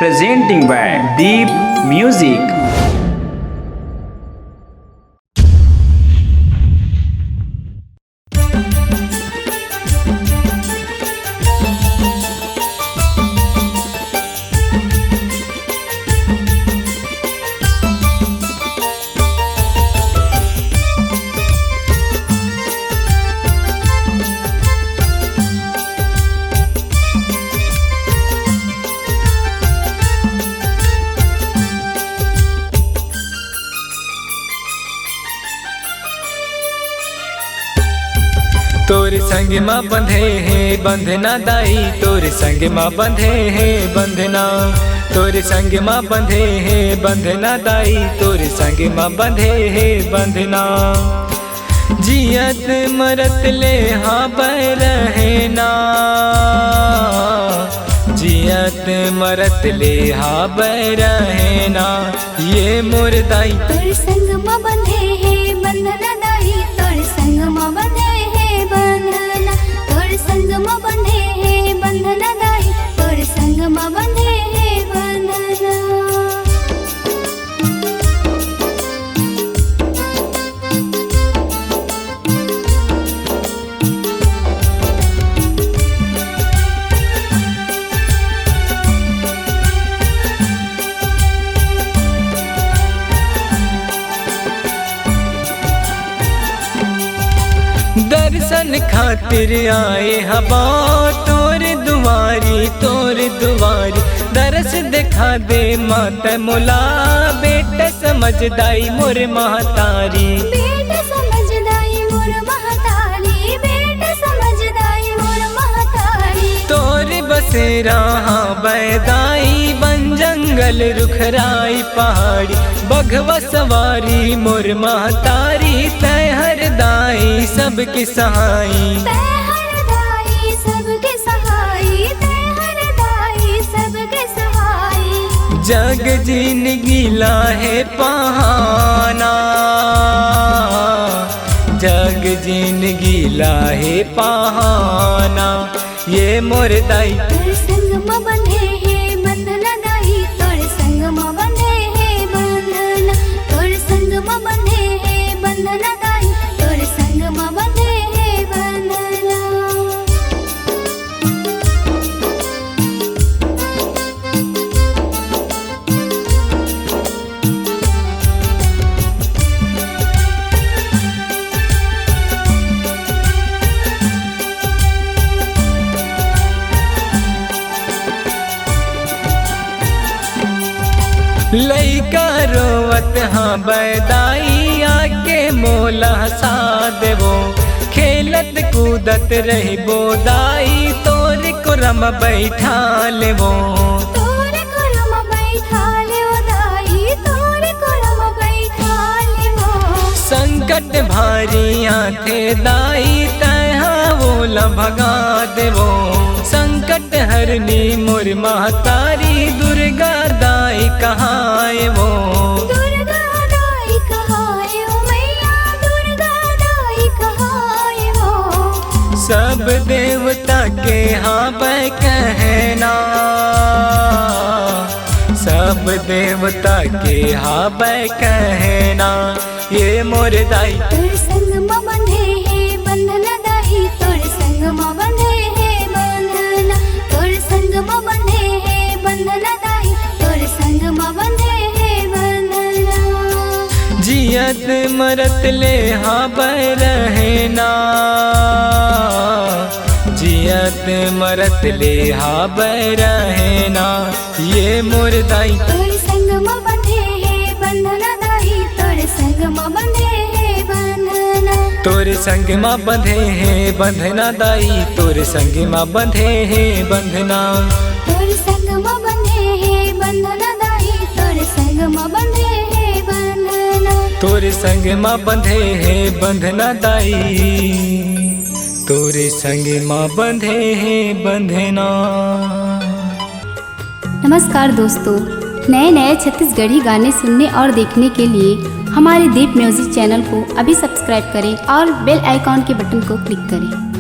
presenting by Deep Music. तोर संग माँ बंधे हैं बंधना दाई, तोर संग माँ बंधे हैं बंधना, तोर संग माँ बंधे हैं बंधना दाई, तोर संग माँ बंधे हैं बंधना। जियत मरत ले हाँ रहना, जियत मरत ले हाँ रहना, ये मोर दाई। तोर संग माँ बंधे हैं बंधना दाई, तोर संग माँ बंधे हैं बंधना, तोर संग माँ बंधे हैं बंधना दाई, तोर संग माँ बंधे हैं बंधना। दर्शन खातिर आए हवा तोर दुआरी, तोर दुआरी, दरस दिखा दे मात मोला, बेटा समझदाई मोर महतारी, बेटा समझदाई मोर महतारी, बेटा समझदाई मोर महतारी। तोर बसेरा बैदाई बन जंगल रुखराई पहाड़ी, बघवा सवारी मोर महतारी, तय हर दाई सबकी सहाई, तय हर दाई सबके सहाई, तय हर दाई सबके सहाई। जग जिंदगी लाहे पहाना, जग जिंदगी लाहे पहाना, ये मोर दाई। तोर संग माँ बंधे हैं बंधना दाई, तोर संग माँ बंधे हैं बंधना, तोर संग माँ बंधे हैं बंधना दाई, तोर संग माँ बंधे हैं बंधना। लइका रोवत हाँ बैदाई, आके मोला हंसा देवो, खेलत कूदत रही बोदाई, तोर कुरम बैठा लेवो, तोर कुरम बैठा ले ओ दाई, तोर कुरम बैठा ले वो। संकट भारी आथे दाई, तहा बोला भगा देवो, संकट हरनी मोर महतारी, दुर्गा दाई कहाए वो, दुर्गा दाई कहाए ओ मैया, दुर्गा दाई कहाए वो। सब देवता के हाँ कहना, सब देवता के हाँ कहना, ये मोर दाई। तोर संग माँ बंधे हैं बंधना दाई, तोर संग माँ बंधे हैं बंधना, तोर संग माँ बंधे हैं बंधना दाई, तोर संग माँ बंधे हैं बंधना। जियत मरत ले हाँ रहना, जियत मरत ले हाँ रहना, ये मोर दाई। तोर संग माँ बंधे हैं बंधना दाई, तोर संग माँ बंधे हैं बंधना, तोर संग माँ बंधे हैं बंधना दाई, तोर संग माँ बंधे हैं बंधना, तोर संग माँ बंधे हैं बंधना दाई, तोर संग माँ बंधे हैं बंधना, तोर संग माँ बंधे हैं बंधना दाई, तोर संग माँ बंधे हैं बंधना। नमस्कार दोस्तों, नए नए छत्तीसगढ़ी गाने सुनने और देखने के लिए हमारे दीप म्यूजिक चैनल को अभी सब्सक्राइब करें और बेल आइकॉन के बटन को क्लिक करें।